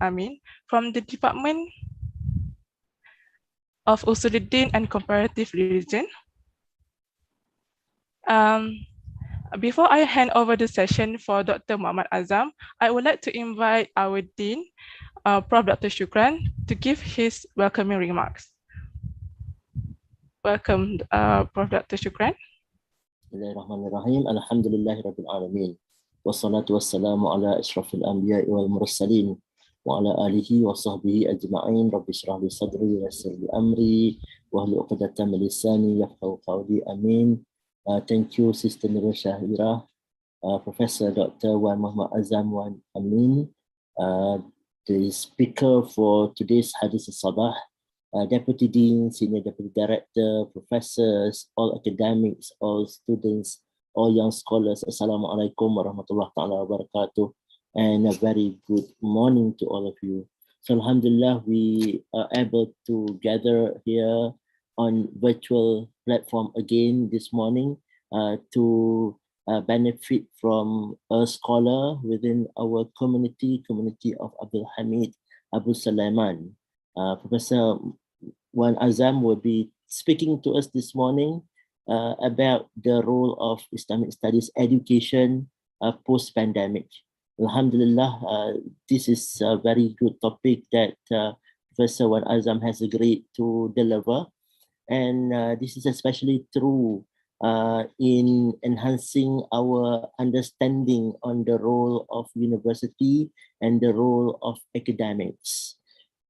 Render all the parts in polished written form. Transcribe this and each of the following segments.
Amin from the Department of Usuluddin and Comparative Religion. Before I hand over the session for Dr. Muhammad Azam, I would like to invite our Dean, Prof. Dr. Shukran, to give his welcoming remarks. Welcome, Prof. Dr. Shukran. Bismillahirrahmanirrahim. Alhamdulillahi Rabbil Alamin. Wassalatu wassalamu ala ashrafil anbiya'i wal mursalin wa ala alihi wa sahbihi ajma'in. Rabbi shrah li sadri wa yassir li amri wa hlul 'uqdatam min lisani yafqahu qawli. Amin. Thank you, Sister Nurul Shahira, Professor Dr. Wan Muhammad Azam Wan Amin, the speaker for today's Hadisus Sobah, Deputy Dean, Senior Deputy Director, Professors, all academics, all students, all young scholars. Assalamualaikum warahmatullahi ta'ala wabarakatuh, and a very good morning to all of you. So Alhamdulillah, we are able to gather here on virtual platform again this morning to benefit from a scholar within our community of Abdul Hamid Abu Sulaiman. Professor Wan Azam will be speaking to us this morning about the role of Islamic studies education post-pandemic. Alhamdulillah, this is a very good topic that Professor Wan Azam has agreed to deliver. And this is especially true in enhancing our understanding on the role of university and the role of academics.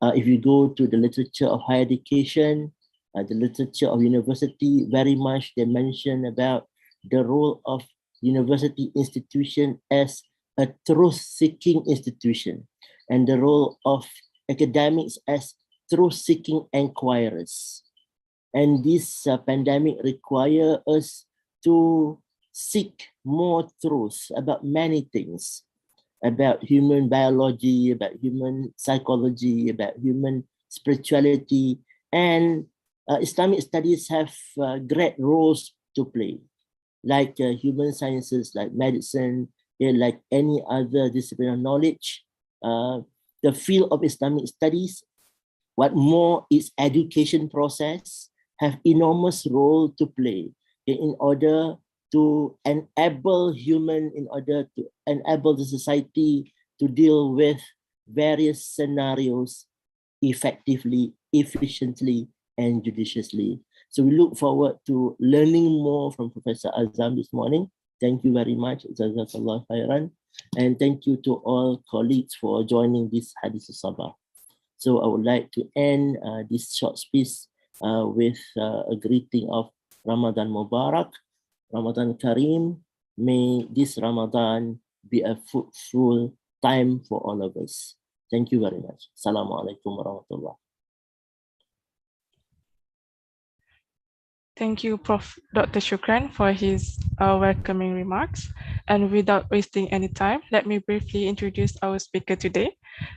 If you go to the literature of higher education, the literature of university, very much they mention about the role of university institution as a truth-seeking institution, and the role of academics as truth-seeking inquirers. And this pandemic requires us to seek more truth about many things, about human biology, about human psychology, about human spirituality, and Islamic studies have great roles to play, like human sciences, like medicine, like any other discipline of knowledge. The field of Islamic studies, what more its education process, have enormous role to play in order to enable in order to enable the society to deal with various scenarios effectively, efficiently, and judiciously. So we look forward to learning more from Professor Azam this morning. Thank you very much, Jazakallah khairan, and thank you to all colleagues for joining this Hadisus Sobah. So I would like to end this short speech with a greeting of Ramadan Mubarak, Ramadan Kareem. May this Ramadan be a fruitful time for all of us. Thank you very much. Assalamualaikum warahmatullahi. Thank you, Prof. Dr. Shukran, for his welcoming remarks. And without wasting any time, let me briefly introduce our speaker today.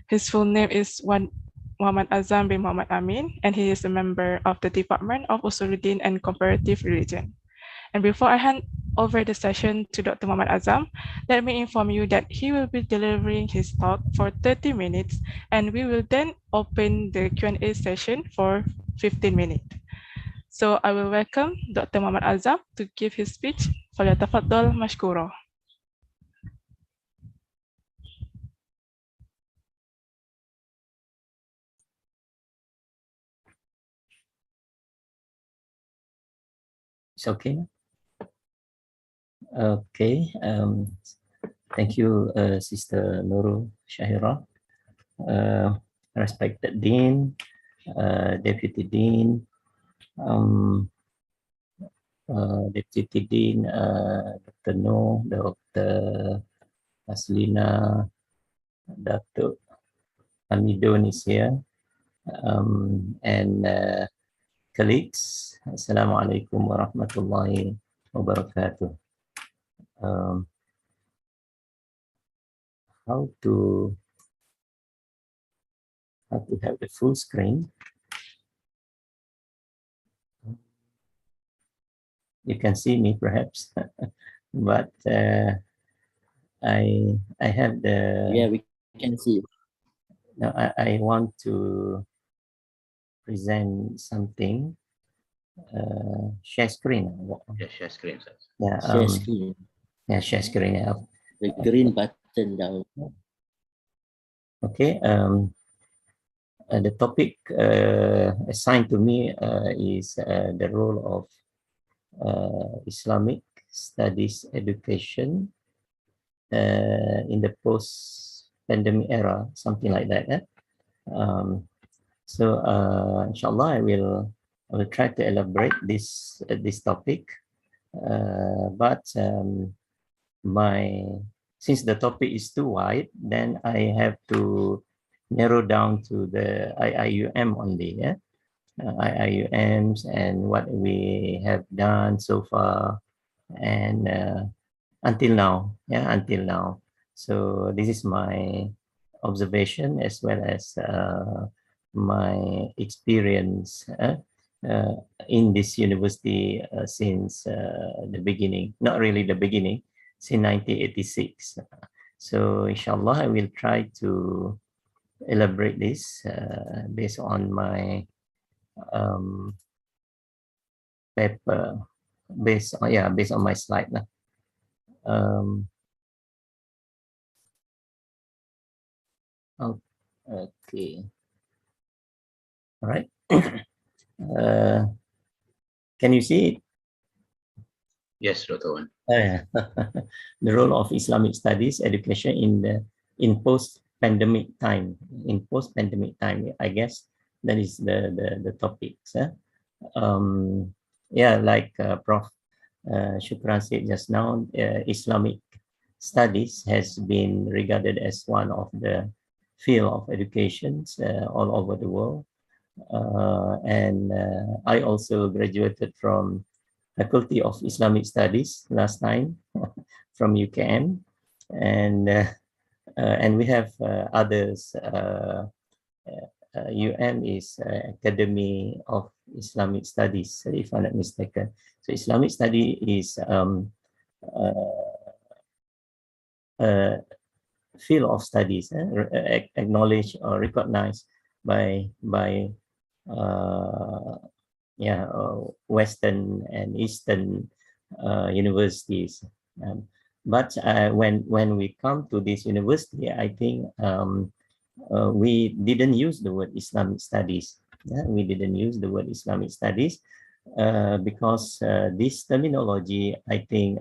His full name is Muhammad Azam bin Muhammad Amin, and he is a member of the Department of Usuluddin and Comparative Religion. And before I hand over the session to Dr. Muhammad Azam, let me inform you that he will be delivering his talk for 30 minutes, and we will then open the Q&A session for 15 minutes. So I will welcome Dr. Muhammad Azam to give his speech. Falyatafaddal mashkura. It's okay. Okay. Thank you, Sister Nurul Shahira. Respected Dean, Deputy Dean, Deputy Dean, Dr. Noor, Dr. Aslina, Dr. Hamidun is here, and colleagues. Assalamualaikum warahmatullahi wabarakatuh. How to have the full screen? You can see me perhaps, but I have the we can see. Now I want to present something. Share screen. Yeah, share screen, sir. Yeah. Share screen. Yeah, share screen. Yeah. The green button down. Okay. The topic assigned to me is the role of Islamic studies education in the post-pandemic era, something like that. So, inshallah, I will try to elaborate this topic. But since the topic is too wide, then I have to narrow down to the IIUM only. Yeah, IIUMs and what we have done so far, and until now. Yeah, until now. So this is my observation as well as my experience in this university since the beginning. Not really the beginning, since 1986. So inshallah, I will try to elaborate this based on my paper, based on my slide. Um, okay. All right. Can you see it? Yes, Dr. Wan. Yeah. The role of Islamic studies education in post-pandemic time. In post-pandemic time, I guess that is the topics. Yeah, like Prof. Shukran said just now, Islamic studies has been regarded as one of the field of educations all over the world. And I also graduated from Faculty of Islamic Studies last time from UKM, and we have others. UM is Academy of Islamic Studies, if I'm not mistaken. So Islamic study is a field of studies acknowledged or recognized by Western and Eastern universities. But when we come to this university, I think we didn't use the word Islamic studies. Yeah? We didn't use the word Islamic studies because this terminology, I think,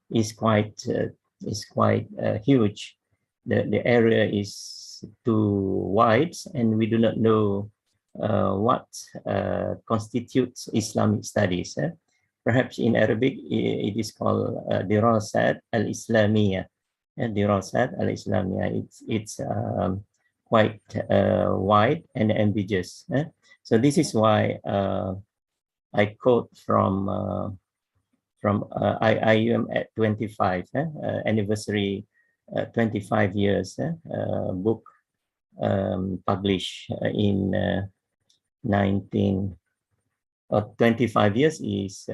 is quite huge. The area is too wide, and we do not know what constitutes Islamic studies. Perhaps in Arabic, it is called Dirasat al-Islamiyah. Dirasat al-Islamiyah. It's quite wide and ambiguous. So this is why I quote from IIUM at 25 anniversary, 25 years book published in 25 years is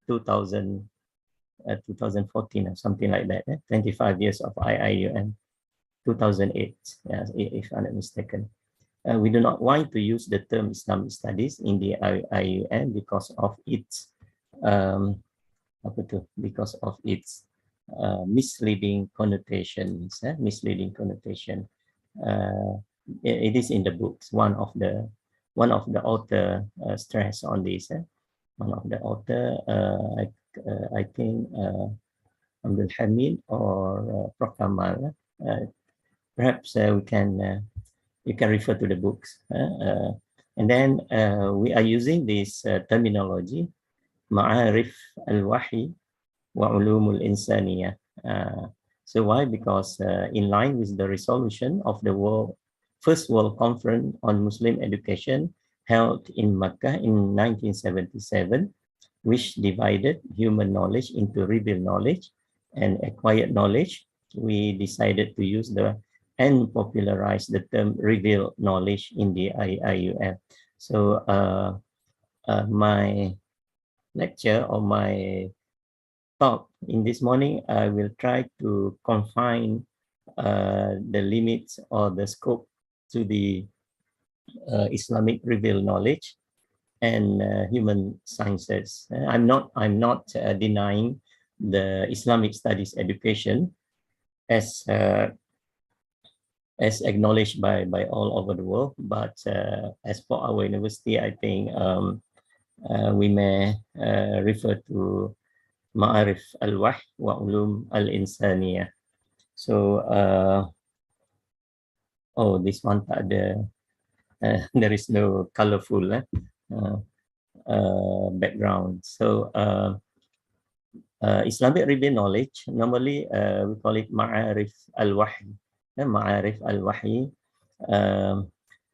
2014 or something like that. 25 years of IIUM, 2008, if I'm not mistaken. We do not want to use the term Islamic studies in the IIUM because of its misleading connotations. Misleading connotation. It is in the books. One of the author stress on this. One of the author, I think, Abdul Hamid or Prof. Kamal. Perhaps we can you can refer to the books. And then we are using this terminology, Ma'arif al-Wahi wa Ulumul Insaniyah. So why? Because in line with the resolution of the First World Conference on Muslim Education held in Makkah in 1977, which divided human knowledge into revealed knowledge and acquired knowledge, we decided to use and popularize the term revealed knowledge in the IIUM. So my lecture or my talk in this morning, I will try to confine the limits or the scope to the Islamic revealed knowledge and human sciences. I'm not denying the Islamic studies education as acknowledged by all over the world, but as for our university, I think we may refer to Ma'arif al-Wahy wa Ulum al-Insaniyah. So oh, this one tak ada there is no colorful background. So Islamic revealed knowledge, normally we call it Ma'arif al-Wahy. Ma'arif al-Wahy,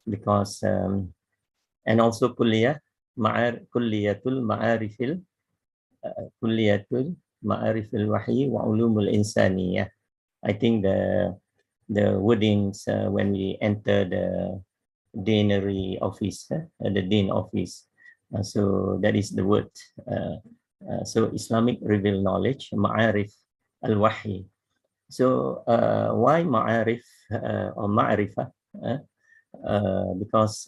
because and also kulliyah, kulliyatul ma'arifil kulliyatul ma'arifil wahyi wa ulumul insaniyah. I think the wordings when we enter the deanery office, the dean office, so that is the word. So Islamic revealed knowledge, ma'arif al-wahyi. So why ma'arif or ma'rifah? Because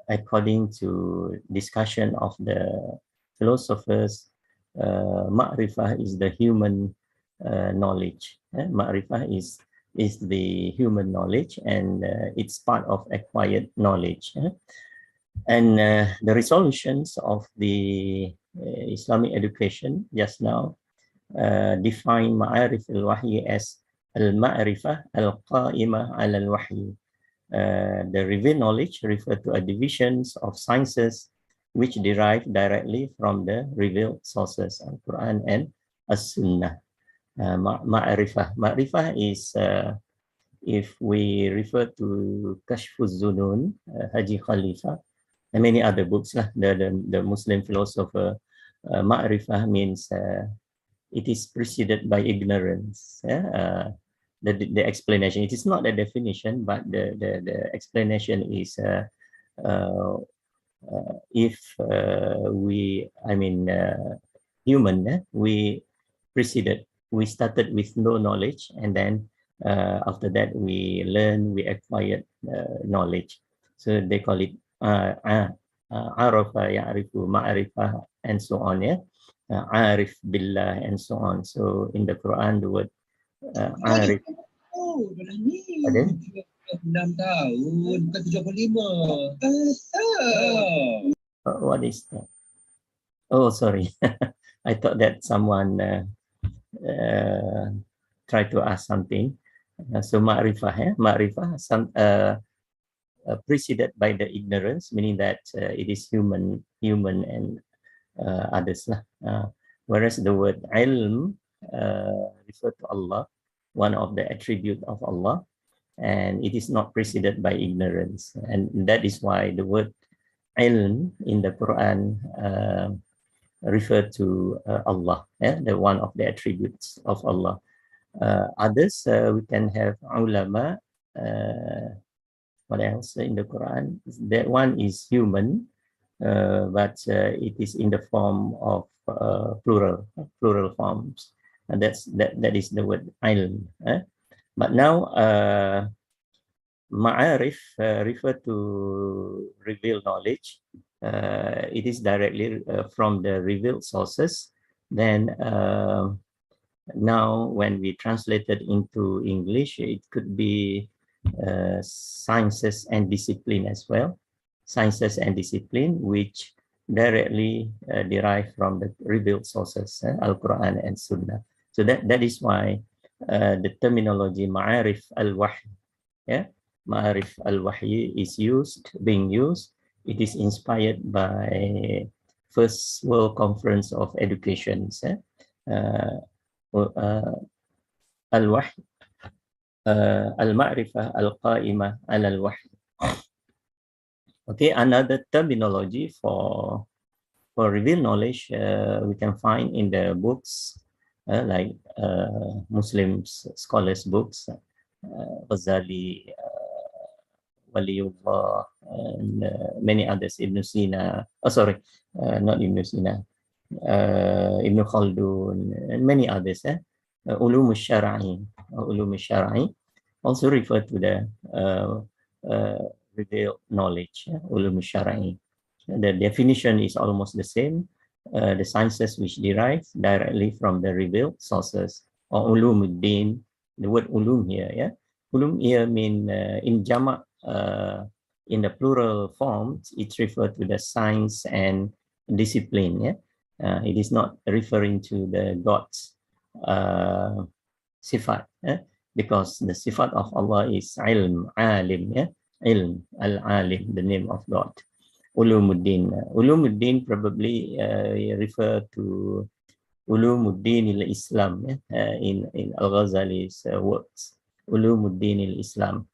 according to discussion of the philosophers, ma'rifah is the human knowledge. Ma'rifah is the human knowledge, and it's part of acquired knowledge. And the resolutions of the Islamic education just now define Ma'arif al-Wahyi as al-Ma'rifah al-Qa'imah ala al-Wahyi. The revealed knowledge refer to a divisions of sciences which derive directly from the revealed sources, Al-Quran and As-Sunnah. Ma'rifah. Ma'rifah is, if we refer to Kashfuz Zunun, Haji Khalifa, and many other books, the Muslim philosopher, Ma'rifah means it is preceded by ignorance. The explanation, it is not a definition, but the explanation is if we, human, we preceded, we started with no knowledge, and then after that we learn, we acquired knowledge. So they call it arafa ya'rifu ma'rifah and so on, arif billah and so on. So in the Quran the word arif. Pardon? 6 tahun, bukan 75. What is that? Oh, sorry. I thought that someone tried to ask something. So ma'rifah, ma'rifah, preceded by the ignorance, meaning that it is human and others. Whereas the word ilm refer to Allah, one of the attributes of Allah, and it is not preceded by ignorance. And that is why the word ilm in the Quran refer to Allah, the one of the attributes of Allah. Others, we can have ulama. What else in the Quran? That one is human, but it is in the form of plural forms, and that is the word ilm. But now ma'arif refer to revealed knowledge. It is directly from the revealed sources. Then now when we translate it into English, it could be sciences and discipline as well. Sciences and discipline which directly derive from the revealed sources, Al-Quran and Sunnah. So that is why the terminology Ma'arif al-Wahy, Ma'arif al-Wahy is being used. It is inspired by First World Conference of Education, al-Wahy, al-Ma'rifah al-Qa'imah ala al-Wahy. Okay, another terminology for revealed knowledge we can find in the books like Muslim scholars books, Ghazali, Waliullah, and many others, Ibn Sina, not Ibn Sina, Ibn Khaldun, and many others. ulum al-shar'i, also refer to the revealed knowledge, ulum al-shar'i. The definition is almost the same. The sciences which derive directly from the revealed sources, or ulumuddin. The word ulum here, ulum here mean in jama', in the plural form, it refers to the science and discipline. It is not referring to the gods sifat, because the sifat of Allah is ilm, alim, ilm, al-alim, the name of God. Ulumuddin probably refer to Ulumuddin al-Islam, in Al-Ghazali's works, Ulumuddin al-Islam.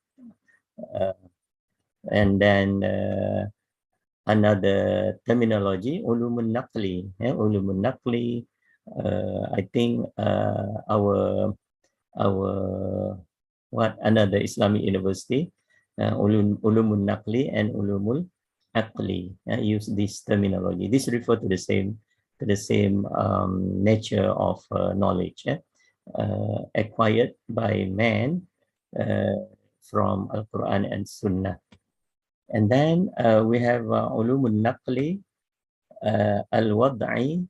And then another terminology, Ulumun Naqli. Ulumun Naqli, I think our another Islamic university, Ulumun Naqli and Ulumul Aqli, use this terminology. This refer to the same nature of knowledge, acquired by man from Al-Quran and Sunnah. And then we have Ulumul Naqli Al-Wad'i,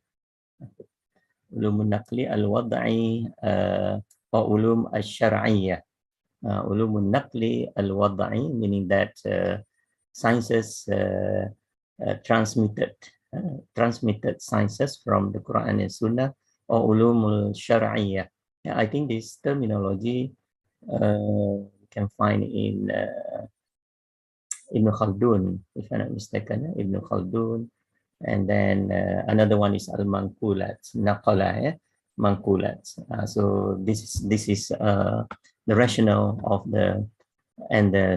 Ulumul Naqli Al-Wad'i, or Ulum Al-Shar'iyyah. Ulumul Naqli Al-Wad'i, meaning that sciences transmitted sciences from the Quran and Sunnah, or Ulumul Shar'iyyah. I think this terminology you can find in Ibn Khaldun, if I'm not mistaken, Ibn Khaldun. And then another one is Al-Manqulat, Naqala, Manqulat. So this is the rationale of the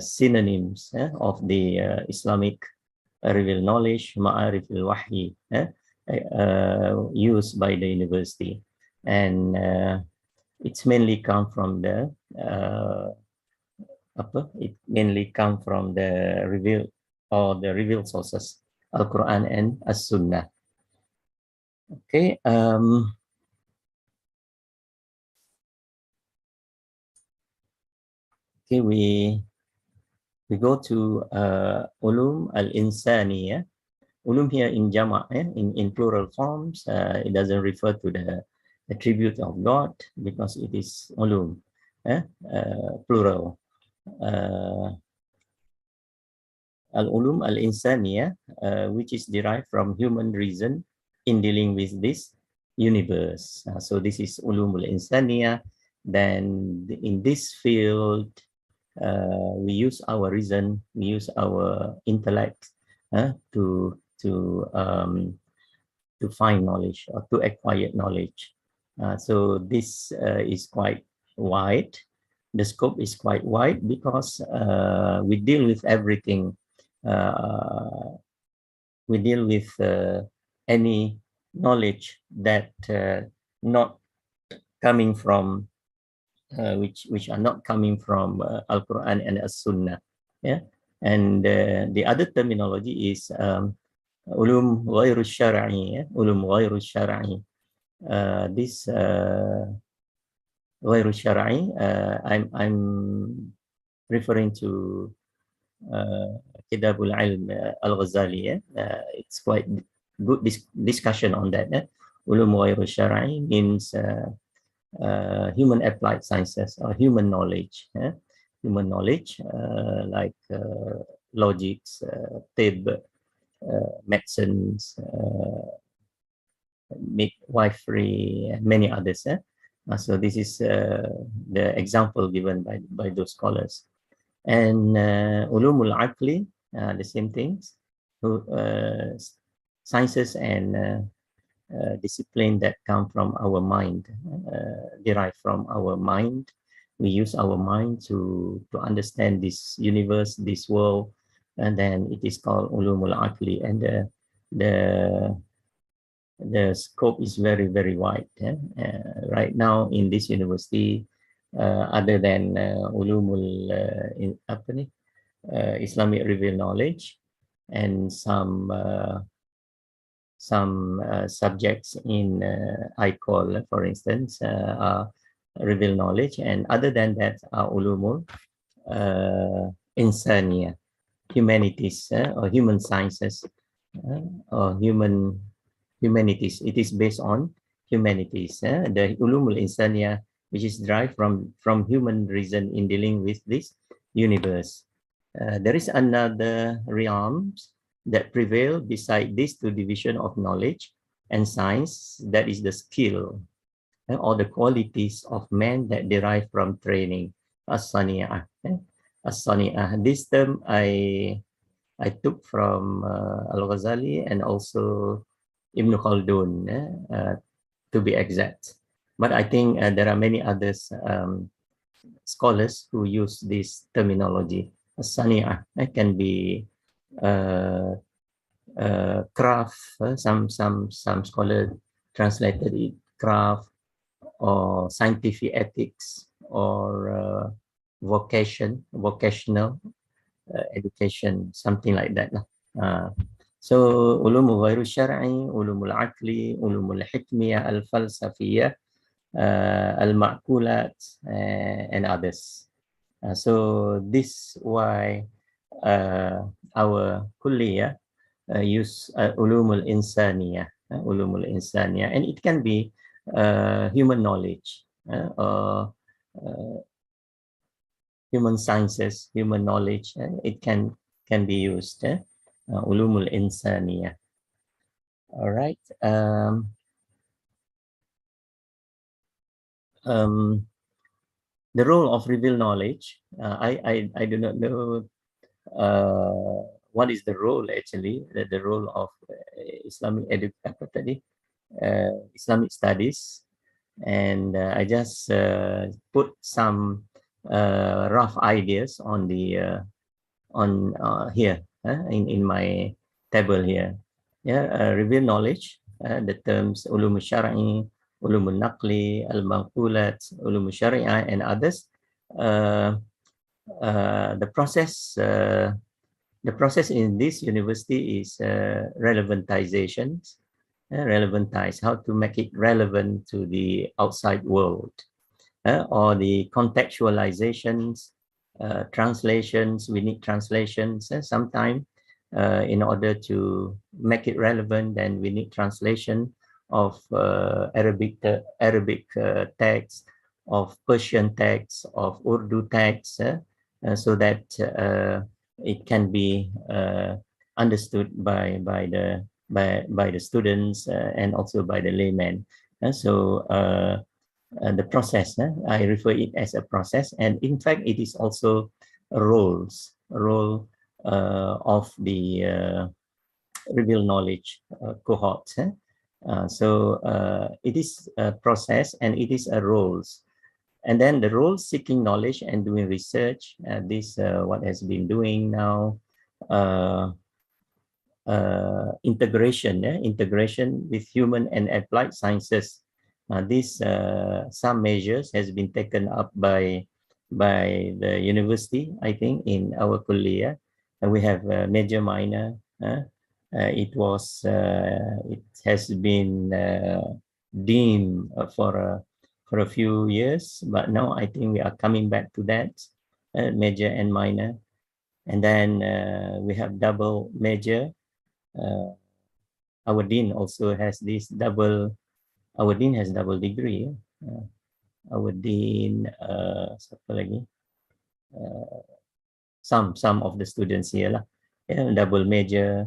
synonyms of the Islamic revealed knowledge, Ma'arif al-Wahyi, used by the university. And it's mainly come from the revealed sources, Al-Quran and As-Sunnah. Okay. Okay, we go to ulum al-insani. Ulum here in jama', in plural forms. It doesn't refer to the attribute of God because it is ulum, plural. Al-ulum al-insaniya, which is derived from human reason in dealing with this universe. So this is ulum al-insaniya. Then in this field, we use our reason, we use our intellect to find knowledge or to acquire knowledge. So this is quite wide. The scope is quite wide because we deal with everything. We deal with any knowledge that not coming from which are not coming from Al-Quran and As-Sunnah. And the other terminology is ulum ghairu syar'i, ulum ghairu syar'i. This ghairu syar'i, I'm referring to Kitabul Ilm Al-Ghazali. It's quite good discussion on that. Ulum ghairu syar'i means human applied sciences or human knowledge. Human knowledge like logics, tib, medicines, midwifery, and many others. So this is the example given by those scholars. And ulumul aqli, the same things. Sciences and discipline that come from our mind, derived from our mind. We use our mind to understand this universe, this world, and then it is called ulumul aqli. And the scope is very, very wide. Right now in this university, other than ulumul Islamic revealed knowledge and some subjects in ICOL, for instance, are revealed knowledge, and other than that are ulumul insania, humanities or human sciences or humanities. It is based on humanities. The ulumul insania, which is derived from human reason in dealing with this universe. There is another realms that prevail beside these two division of knowledge and science, that is the skill or the qualities of man that derive from training, as-sani'ah. As-sani'ah. This term I took from Al-Ghazali and also Ibn Khaldun, to be exact. But I think there are many others scholars who use this terminology. As-sani'ah can be craft. Some scholars translated it craft, or scientific ethics, or vocational education, something like that. So ulumul ghairu syar'i, ulumul aqli, ulumul hikmiyah, al-falsafiyah, al-ma'kulat, and others. So this why our kulliyah use ulumul insaniyah, and it can be human knowledge, or human sciences, human knowledge. It can be used. Ulumul insaniyah. All right. The role of revealed knowledge. I do not know what is the role actually. The role of Islamic Islamic studies, and I just put some rough ideas on the here in my table here. Revealed knowledge, the terms ulum syar'i, ulum naqli, al-manqulat, ulum syari'ah, and others. The process in this university is relevantizations. Relevantize, how to make it relevant to the outside world, or the contextualizations, translations. We need translations sometimes in order to make it relevant. Then we need translation of Arabic text, of Persian text, of Urdu text, so that it can be understood by the students and also by the laymen. So the process, I refer it as a process, and in fact it is also a role of the revealed knowledge cohort. So it is a process and it is a roles. And then the role seeking knowledge and doing research, this what has been doing now, integration with human and applied sciences. This some measures has been taken up by the university, I think, in our kulliyah. We have major, minor. It has been deemed for a few years, but now I think we are coming back to that, major and minor. And then we have double major. Our dean also has this double. Our dean has double degree. Our dean, some of the students here lah, double major,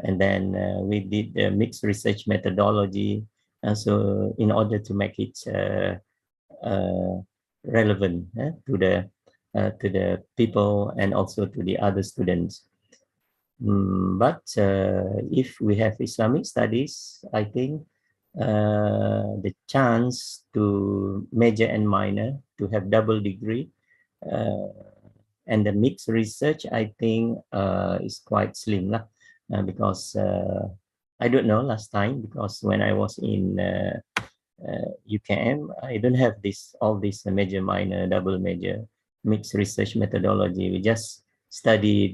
and then we did the mixed research methodology. So in order to make it relevant to the people and also to the other students. But if we have Islamic studies, I think the chance to major and minor to have double degree and the mixed research, I think is quite slim lah, because I don't know last time, because when I was in UKM, I don't have all this major, minor, double major, mixed research methodology. We just study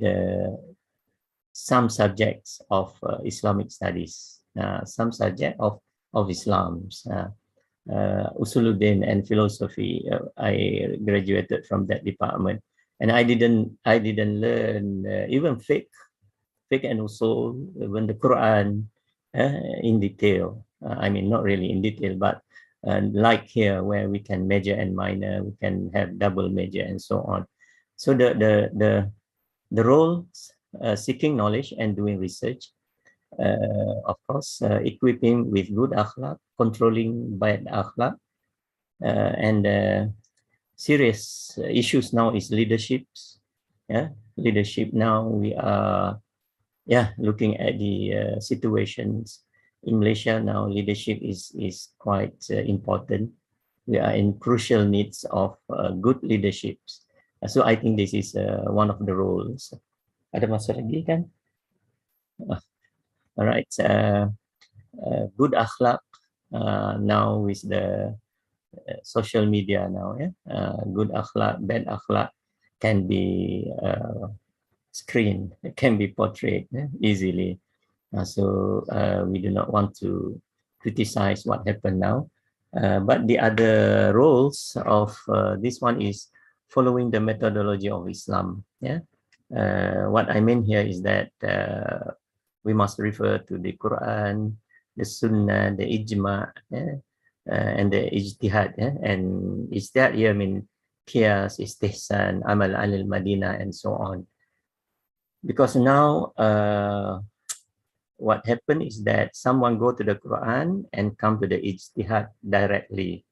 some subjects of Islamic studies, some subject of Islam. Usuluddin and philosophy. I graduated from that department, and I didn't learn even fiqh and usul, even the Quran in detail. I mean, not really in detail, but like here where we can major and minor, we can have double major and so on. So the roles seeking knowledge and doing research, of course, equipping with good akhlaq, controlling bad akhlaq, and serious issues now is leaderships. Yeah, leadership now we are looking at the situations in Malaysia now. Leadership is quite important. We are in crucial needs of good leaderships. So I think this is one of the roles. Ada masuk lagi kan? All right. Good akhlaq now with the social media now. Good akhlaq, bad akhlaq can be screened, can be portrayed easily. So we do not want to criticize what happened now. But the other roles of this one is following the methodology of Islam. What I mean here is that we must refer to the Quran, the Sunnah, the Ijma, and the Ijtihad. And Ijtihad here mean Qiyas, Istihsan, Amal al Madinah, and so on. Because now what happened is that someone go to the Quran and come to the Ijtihad directly,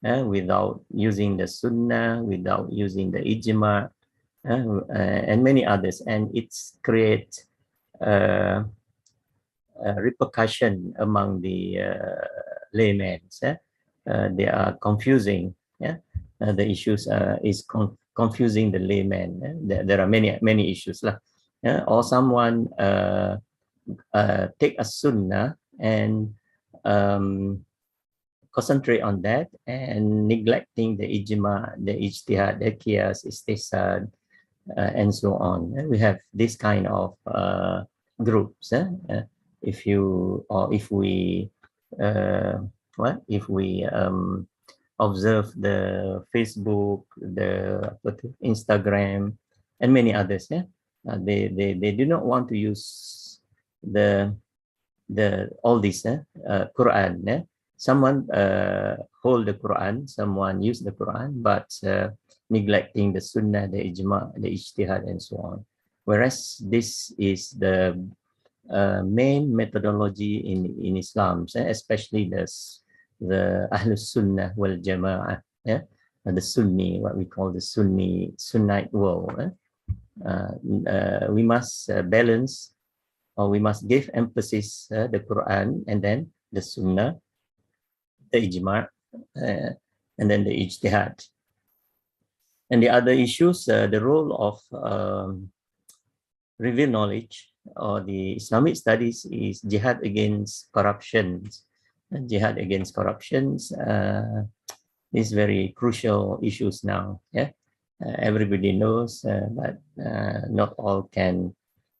without using the Sunnah, without using the Ijma, and many others, and it's create repercussion among the laymen. They are confusing. The issues is confusing the layman. There are many issues lah. Or someone take a Sunnah and concentrate on that and neglecting the Ijma, the Ijtihad, the Qiyas, Istihsan, and so on. We have this kind of groups. If we observe the Facebook, the Instagram, and many others, they do not want to use the all this Quran. Someone hold the Quran, someone use the Quran, but neglecting the Sunnah, the Ijma, the Ijtihad, and so on. Whereas this is the main methodology in Islam, especially the Ahlus Sunnah wal Jama'ah, the Sunni, what we call the Sunnite world. We must balance, or we must give emphasis the Quran, and then the Sunnah, the Ijma, and then the Ijtihad. And the other issues, the role of revealed knowledge or the Islamic studies is jihad against corruptions. Jihad against corruptions is very crucial issues now. Everybody knows, but not all can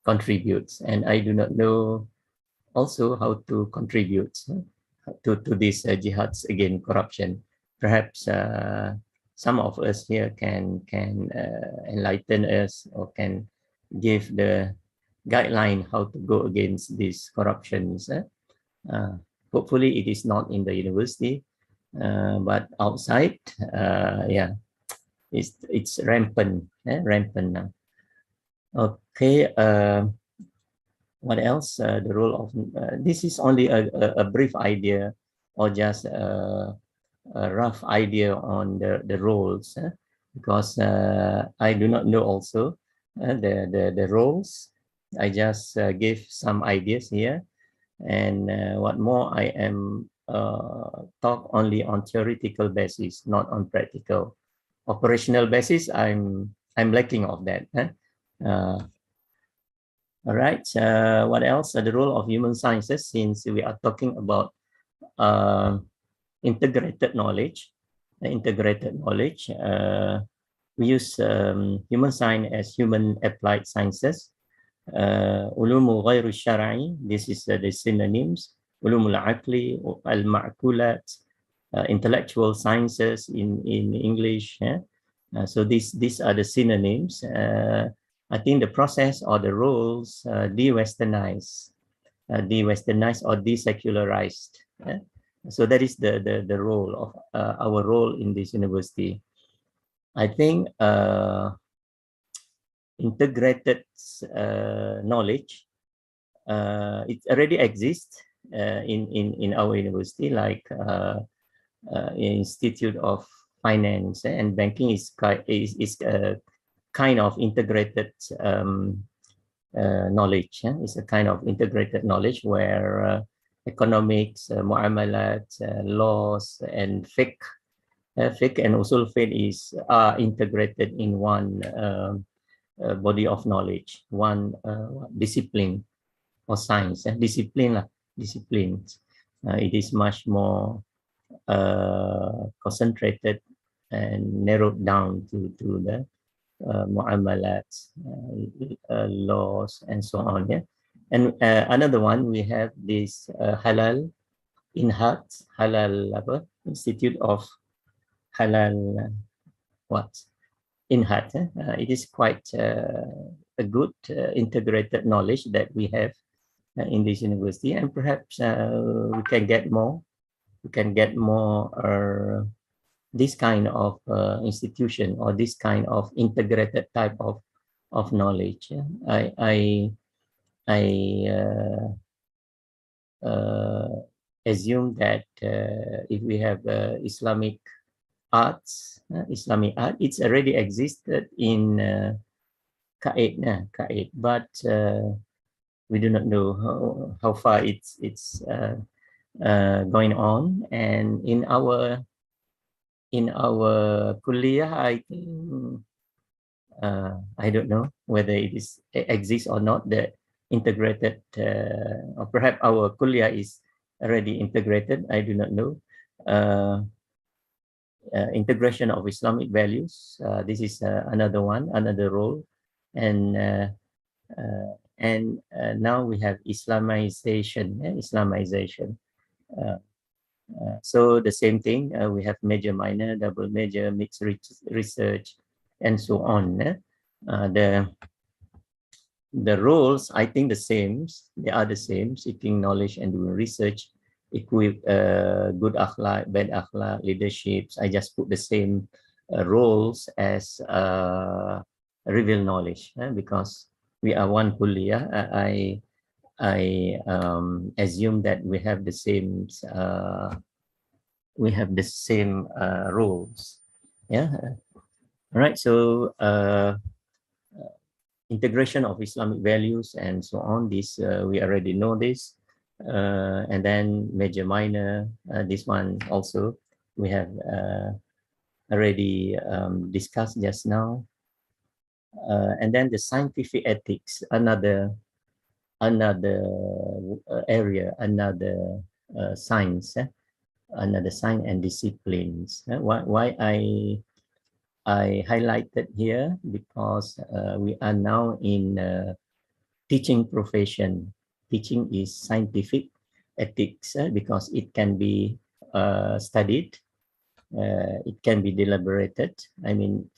contribute, and I do not know also how to contribute to this jihads against corruption. Perhaps some of us here can enlighten us, or can give the guideline how to go against these corruptions. Hopefully it is not in the university, but outside, it's rampant, rampant now. Okay, what else? The role of this is only a brief idea, or just a rough idea on the roles, because I do not know also the roles. I just give some ideas here, and what more, I am talk only on theoretical basis, not on practical. Operational basis, I'm lacking of that. All right. What else? The role of human sciences, since we are talking about integrated knowledge. We use human science as human applied sciences. Ulumu ghairu syar'i, this is the synonyms. Ulumul aqli, al-ma'kulat, intellectual sciences in English. So these are the synonyms. I think the process or the roles de-westernized or desecularized. So that is the role of our role in this university. I think integrated knowledge it already exists in our university, like Institute of Finance and Banking is a kind of integrated knowledge. It's a kind of integrated knowledge where economics, muamalat, laws, and fiqh and usul fiqh are integrated in one body of knowledge, one discipline or science. Disciplines. It is much more concentrated and narrowed down to the muamalat, laws, and so on. Yeah, and another one we have this halal Institute of Halal Inhat. It is quite a good integrated knowledge that we have in this university, and perhaps we can get more. We can get more this kind of institution or this kind of integrated type of knowledge. I assume that if we have Islamic arts, it's already existed in Kaid, but we do not know how far it's going on. And in our kulliyah, I think I don't know whether it exists or not, the integrated, or perhaps our kulliyah is already integrated. I do not know. Integration of Islamic values. This is another one, another role, and now we have Islamization. So the same thing. We have major, minor, double major, mixed research, and so on. The roles, I think the same. They are the same: seeking knowledge and doing research, equip good akhlaq, bad akhlaq, leaderships. I just put the same roles as reveal knowledge because we are one kulliyah. I assume that we have the same roles. Yeah. All right. So integration of Islamic values and so on. This we already know this. And then major, minor, this one also we have already discussed just now. And then the scientific ethics, another area, another science, another science and disciplines. Why I highlighted here because we are now in teaching profession. Teaching is scientific ethics because it can be studied, it can be deliberated. I mean,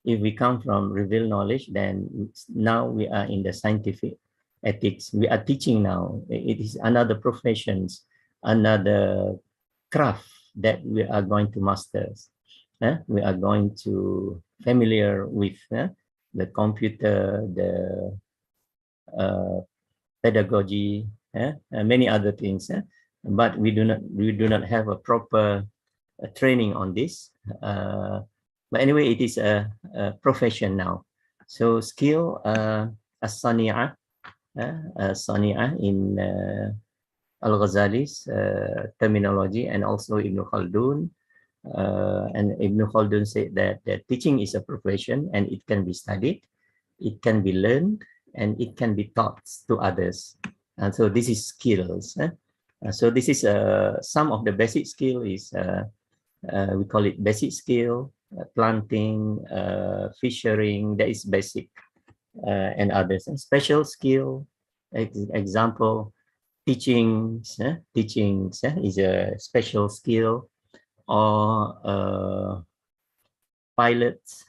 if we come from revealed knowledge, then now we are in the scientific ethics. We are teaching now. It is another professions, another craft that we are going to master. We are going to familiar with the computer, the pedagogy, many other things, but we do not have a proper training on this. But anyway, it is a profession now. So skill, as-sani'ah, in Al-Ghazali's terminology, and also Ibn Khaldun. And Ibn Khaldun said that teaching is a profession and it can be studied, it can be learned, and it can be taught to others. And so this is skills. So this is some of the basic skill is we call it basic skill, planting, fishing, that is basic, and others. And special skill, example, teaching is a special skill. or pilots,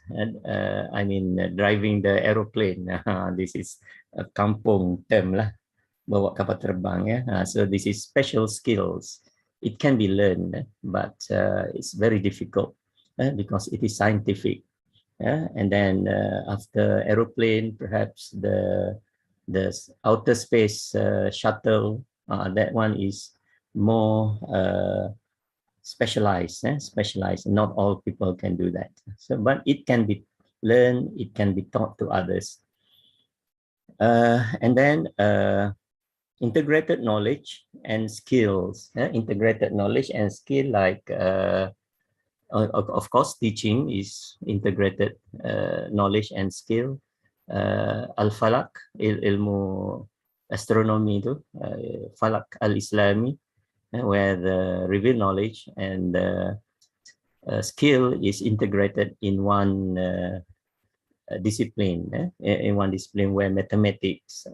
I mean driving the aeroplane. This is a kampung term lah, bawa kapal terbang ya. So this is special skills. It can be learned, but it's very difficult because it is scientific. And then after aeroplane, perhaps the outer space shuttle, that one is more specialized. Specialized. Not all people can do that. So, but it can be learned. It can be taught to others. And then integrated knowledge and skills. Integrated knowledge and skill, like of course, teaching is integrated knowledge and skill. Al-Falak, ilmu astronomy itu, Falak al-Islami, where the revealed knowledge and skill is integrated in one discipline, in one discipline where mathematics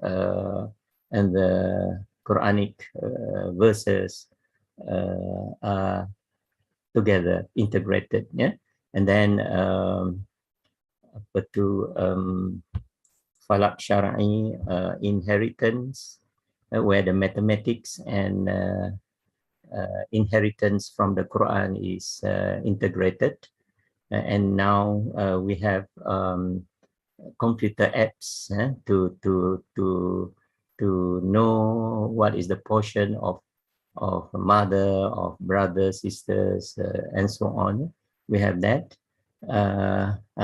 and the Quranic verses are together, integrated, and then Falak Syar'i, inheritance, where the mathematics and inheritance from the Quran is integrated. And now we have computer apps to know what is the portion of mother, of brothers, sisters, and so on. We have that.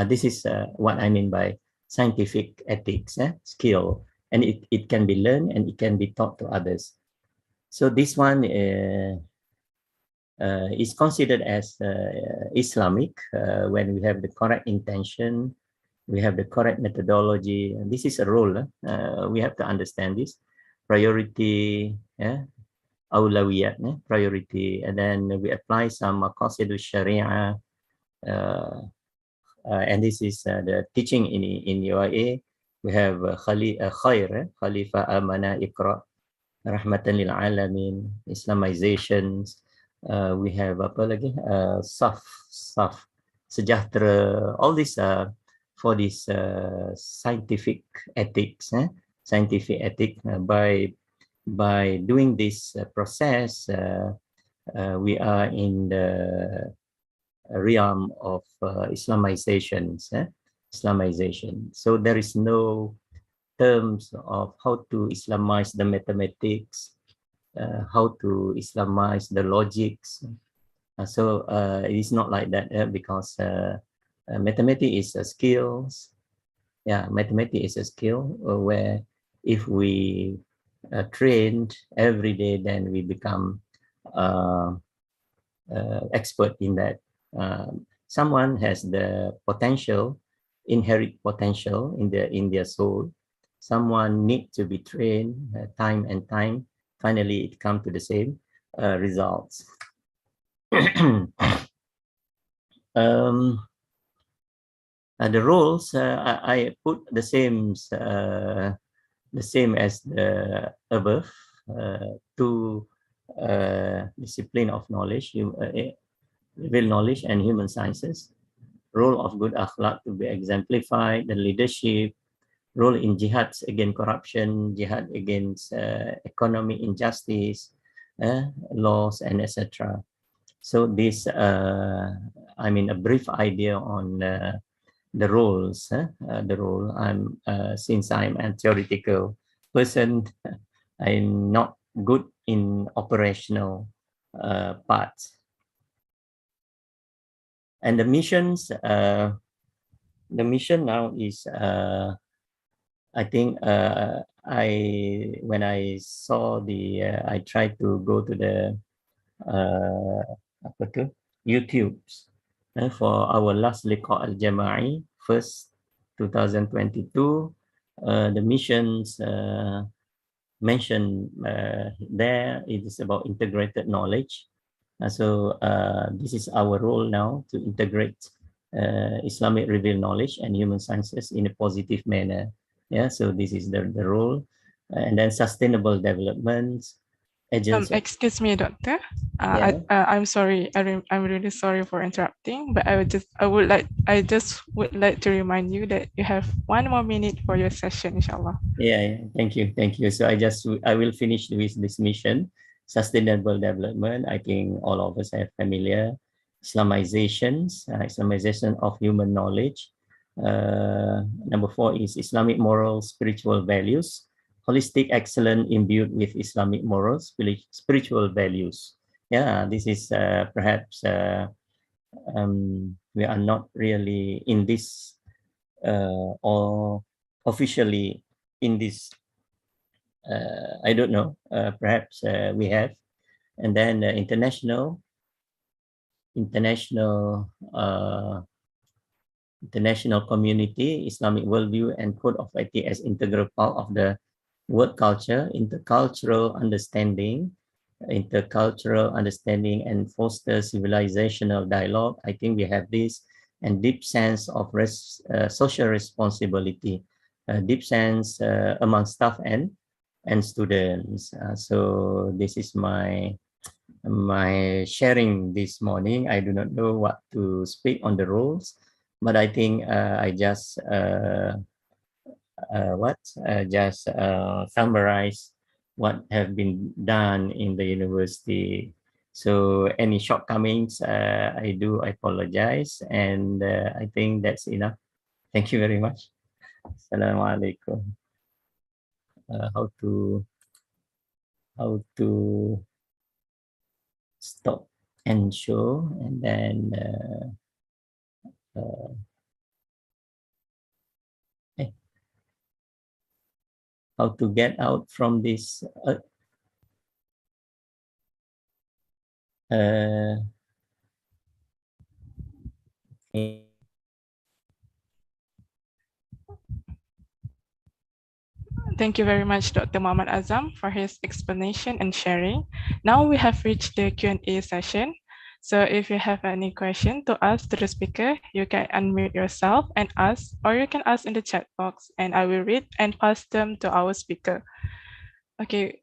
This is what I mean by scientific ethics, skill, and it can be learned and it can be taught to others. So this one is considered as Islamic when we have the correct intention, we have the correct methodology. And this is a role. We have to understand this priority, awlawiyat, priority, and then we apply some maqasidul sharia, and this is the teaching in UAE. We have khair, Khalifah Amana Iqra, Rahmatan lil Alamin, Islamizations. We have apa lagi? Saf, sejahtera. All this for this scientific ethics, scientific ethic. By doing this process, we are in the realm of Islamizations, Islamization. So there is no terms of how to Islamize the mathematics, how to Islamize the logics. So it is not like that because mathematics is a skill. Yeah, mathematics is a skill where if we trained every day, then we become expert in that. Someone has the potential, inherent potential in their soul. Someone needs to be trained time and time. Finally, it comes to the same results. The roles I put the same as the above. Two discipline of knowledge, real knowledge and human sciences. Role of good akhlaq to be exemplified, the leadership, role in jihad against corruption, jihad against economic injustice, laws, and etc. So this, I mean, a brief idea on the roles. The role. Since I'm a theoretical person, I'm not good in operational parts. And the missions, the mission now is, I think when I saw I tried to go to the YouTube's for our last liqa al-jama'i, first 2022, the missions mentioned there, it is about integrated knowledge. So this is our role now, to integrate Islamic revealed knowledge and human sciences in a positive manner. Yeah, so this is the role. And then sustainable development, agents of, Excuse me, doctor. yeah. I'm sorry. I'm really sorry for interrupting, but I just would like to remind you that you have 1 more minute for your session, inshallah. Yeah, thank you, thank you. So I will finish with this mission, sustainable development. I think all of us are familiar. Islamization of human knowledge. Number 4 is Islamic moral spiritual values, holistic excellence imbued with Islamic morals, spiritual values. Yeah, this is perhaps we are not really in this or officially in this. I don't know. Perhaps we have, and then international international community, Islamic worldview and code of ethics as integral part of the world culture, intercultural understanding and foster civilizational dialogue. I think we have this, and deep sense of social responsibility, deep sense among staff and students. So this is my sharing this morning. I do not know what to speak on the rules, but I think I just summarize what have been done in the university. So any shortcomings, I do apologize, and I think that's enough. Thank you very much. Assalamualaikum. How to stop and show, and then how to get out from this okay. Thank you very much, Dr. Muhammad Azam, for his explanation and sharing. Now we have reached the Q&A session. So if you have any question to ask to the speaker, you can unmute yourself and ask, or you can ask in the chat box, and I will read and pass them to our speaker. Okay,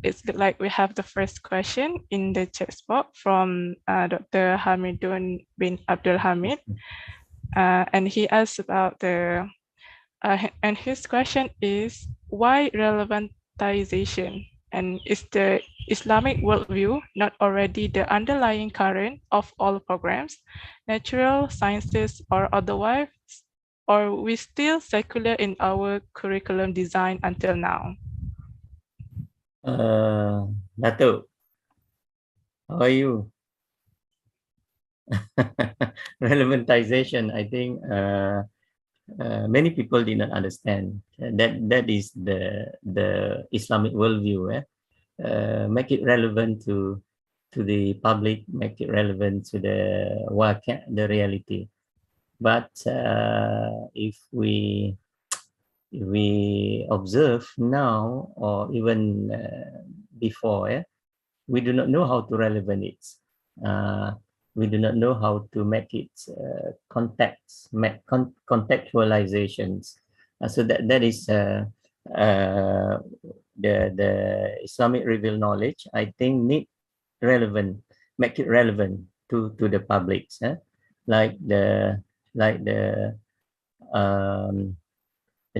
it's like we have the first question in the chat box from Dr. Hamidun bin Abdul Hamid, and he asks about the and his question is, why relevantization? And is the Islamic worldview not already the underlying current of all programs, natural sciences or otherwise, or we still secular in our curriculum design until now? Dato, how are you? Relevantization, I think many people did not understand that is the Islamic worldview. Make it relevant to the public, make it relevant to the reality. But if we observe now, or even before, we do not know how to relevant it. We do not know how to make it contextualizations. So that is the Islamic revealed knowledge. I think make it relevant to the public, like the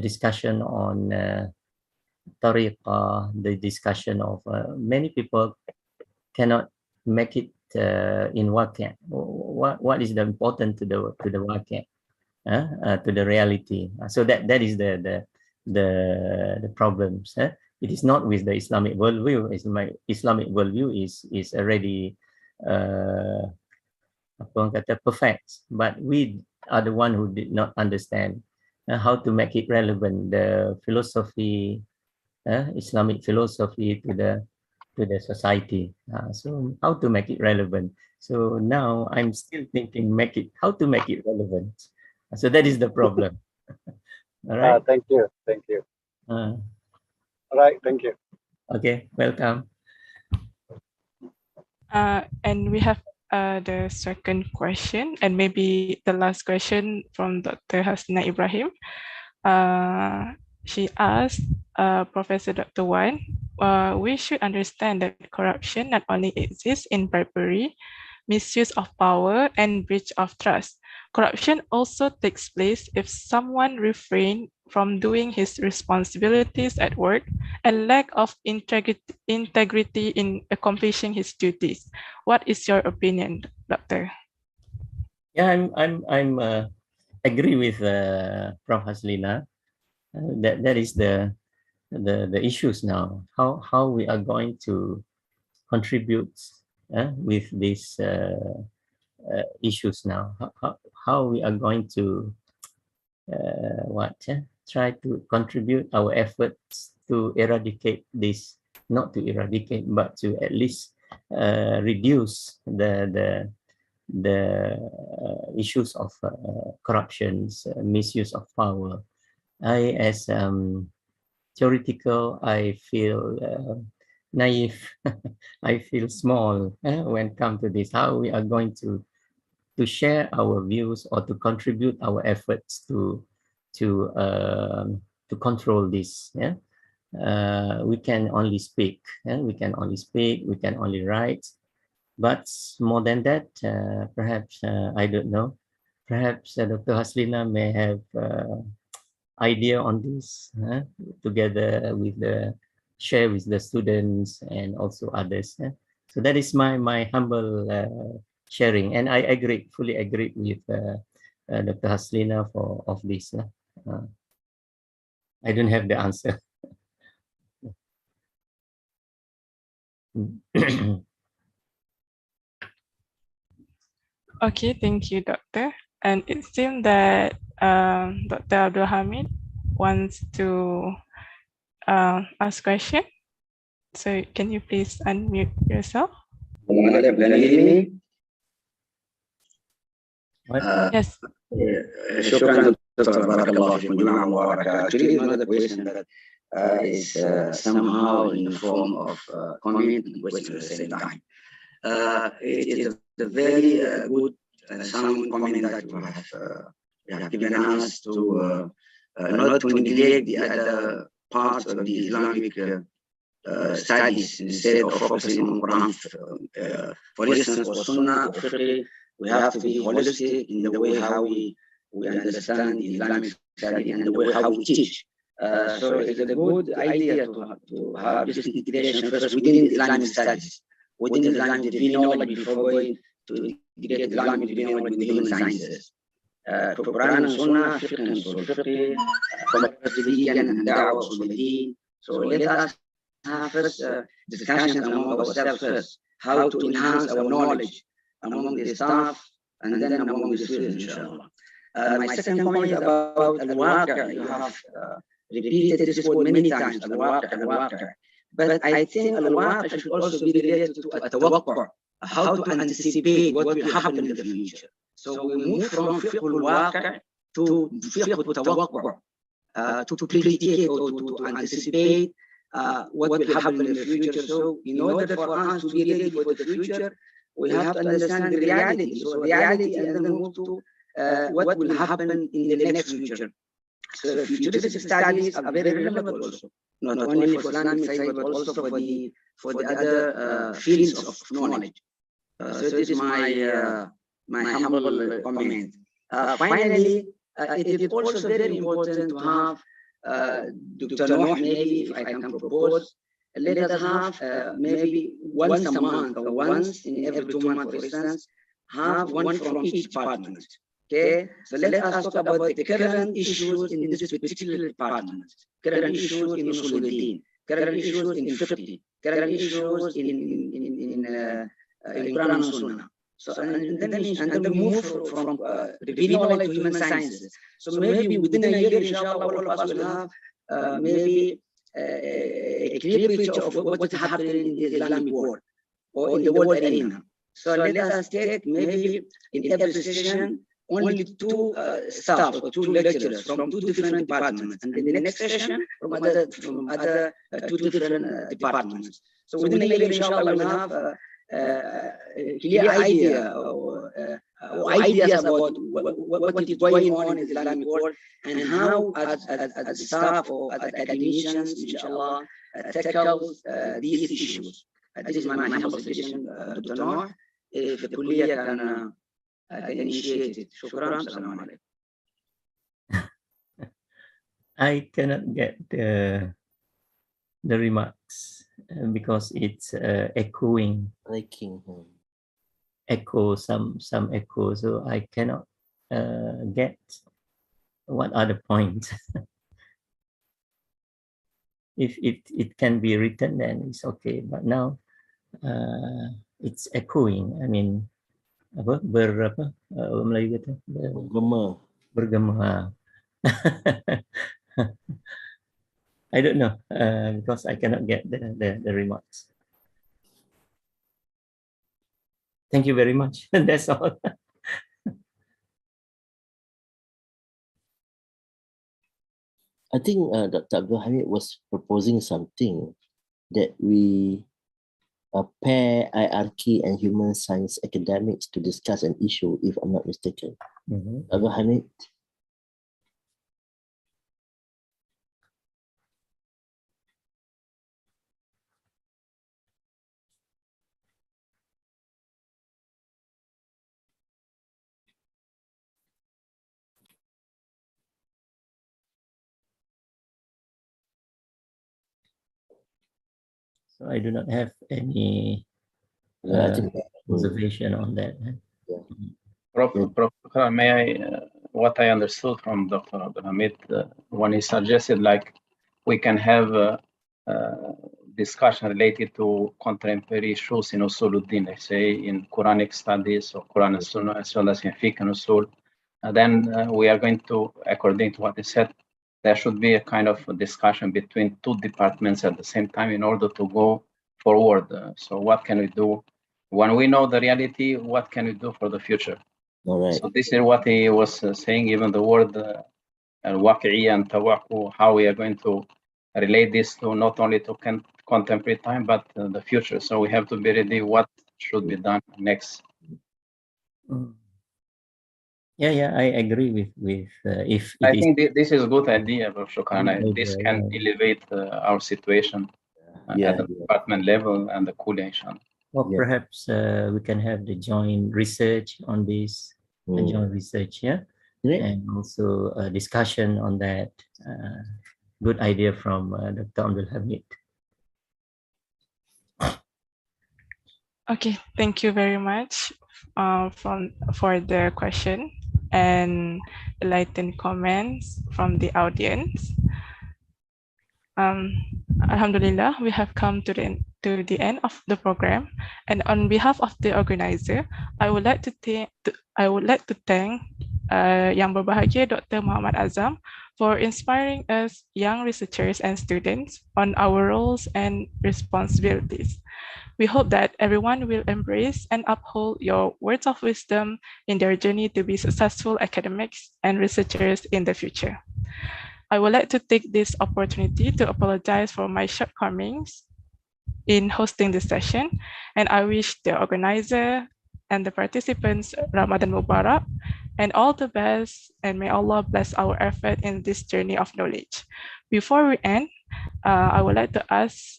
discussion on tariqah, the discussion of many people cannot make it in waqi'. What is the important to the waqi', to the reality? So that is the problems. It is not with the Islamic worldview. Islamic worldview is already perfect, but we are the one who did not understand how to make it relevant. The philosophy, Islamic philosophy to the society. So how to make it relevant? So now I'm still thinking how to make it relevant. So that is the problem. All right. Thank you. All right. Thank you. Okay. Welcome. And we have the second question, and maybe the last question from Dr. Hasna Ibrahim. She asked Professor Dr. Wan, we should understand that corruption not only exists in bribery, misuse of power, and breach of trust. Corruption also takes place if someone refrains from doing his responsibilities at work and lack of integrity in accomplishing his duties. What is your opinion, Doctor? Yeah, I'm agree with Prof. Haslina. That is the issues now. How we are going to contribute with these issues now. How we are going to try to contribute our efforts to eradicate this, not to eradicate, but to at least reduce the issues of corruptions, misuse of power. I, as theoretical, I feel naive. I feel small when it comes to this. How we are going to share our views or to contribute our efforts to control this. Yeah, we can only speak. We can only speak. We can only write. But more than that, perhaps I don't know. Perhaps Dr. Haslina may have idea on this together with share with the students and also others. So that is my humble sharing, and I fully agree with Dr. Haslina of this. I don't have the answer. Okay, thank you, Doctor. And it seems that Dr. Abdul Hamid wants to ask question. So can you please unmute yourself? Yes. شكرا دكتور بارك الله فيكم جميعا مباركة. Actually, another question that is somehow in the form of comment and question at the same time. It is a very good sound comment that you have given us to not to neglect the other parts of the Islamic studies instead of focusing on Quran. For instance, or Sunnah, or Fiqh, we have to be holistic in the way how we understand Islamic study and the way how we teach. So it's a good idea to have this integration first within Islamic studies, within Islamic knowledge before going to get Islamic knowledge with the human sciences. Quran and Sunnah, Fiqh and Usul Fiqh, religion and Da'wah, Usul Deen. So let us have first discussions among ourselves first, how to enhance our knowledge among the staff and then among the students, inshallah. My second point is about al-waqi'. You have repeated this word many times, al-waqi'. But I think al-waqi' should also be related to at-tawaqqa', how to anticipate what will happen in the future. So we move from fiqh al-waqi' to fiqh al-tawaqqa', to predicate or to anticipate what will happen in the future. So in order for us to be ready for the future, we have to understand the reality. So reality and then move to what will happen in the next future. So futuristic studies are very relevant also, not only for Islamic side, but also for the other fields of knowledge. So this is my humble comment. Finally, it is also very important to have Dr. Noor, maybe if I can propose, let us have maybe once a month or once in every 2 months, for instance, have one from each department. Okay, so let us talk about the current issues in this particular department, current issues in Usul Deen, current issues in Fiqh, current issues in Quran and Sunnah. So and then we move from revealing knowledge to human sciences. So maybe within a year, inshallah, all of us will have maybe a clear picture of what's happening in the Islamic world or in the world arena. So let us take maybe in every session only 2 staff or 2 lecturers from 2 different departments, and in the next session from other 2 different departments. So within a year, inshallah, we'll have a clear idea or ideas about what is going on in the Islamic world and how as staff or as academicians, inshallah, tackles these issues. This is my humble suggestion, Dr. Noor. If the Kuliya can initiate it. Shukran. Assalamu alaikum. I cannot get the remarks because it's echoing, echo some echo, so I cannot get what are the points. If it can be written, then it's okay. But now it's echoing. I mean, Melayu kata bergema. I don't know because I cannot get the remarks. Thank you very much. That's all. I think Dr. Abdul Hamid was proposing something that we pair IRK and human science academics to discuss an issue, if I'm not mistaken. Abdul Hamid? So I do not have any observation on that. Prof, may I, what I understood from Dr. Abdul Hamid, when he suggested like we can have a discussion related to contemporary issues in Usuluddin, let's say in Quranic studies or Quran and Sunnah, as well as in Fiqh and Usul, then we are going to, according to what he said, there should be a kind of a discussion between two departments at the same time in order to go forward. So what can we do? When we know the reality, what can we do for the future? All right. So this is what he was saying, even the word al-waqi'iyya and tawaqu, how we are going to relate this to not only to contemporary time, but the future. So we have to be ready what should be done next. Yeah, I agree with if I think this is a good idea, Prof. Shukran. This can yeah. elevate our situation at the department level and the Kuliya, inshallah. Or perhaps we can have the joint research on this, joint research, and also a discussion on that. Good idea from Dr. Abdul Hamid. Okay, thank you very much for the question and enlightened comments from the audience. Alhamdulillah, we have come to the end of the program, and on behalf of the organizer, I would like to thank Yang Berbahagia Dr. Muhammad Azam for inspiring us young researchers and students on our roles and responsibilities. We hope that everyone will embrace and uphold your words of wisdom in their journey to be successful academics and researchers in the future. I would like to take this opportunity to apologize for my shortcomings in hosting this session, and I wish the organizer and the participants Ramadan Mubarak and all the best, and may Allah bless our effort in this journey of knowledge. Before we end, I would like to ask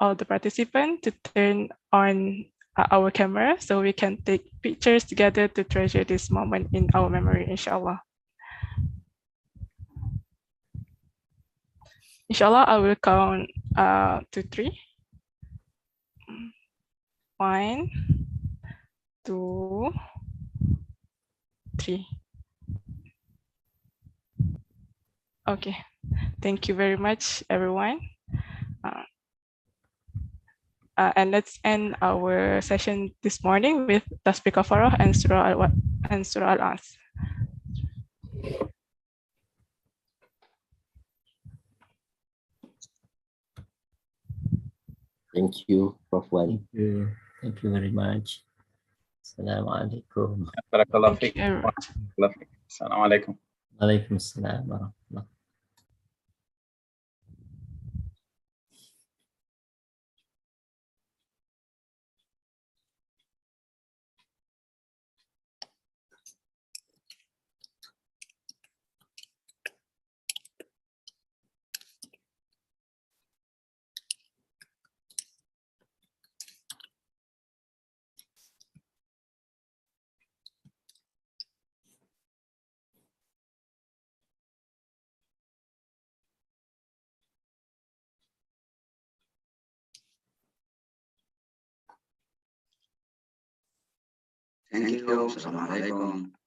all the participants to turn on our camera so we can take pictures together to treasure this moment in our memory, inshallah. Inshallah, I will count to 3. 1, 2, 3. Okay, thank you very much, everyone. And let's end our session this morning with Tasbih Kafarah and Surah Al-As. Thank you, Prof. Wan. Thank you very much. Assalamualaikum. Barakallahu fiik. Assalamualaikum. Waalaikumsalam warahmatullahi. Thank you. Assalamualaikum.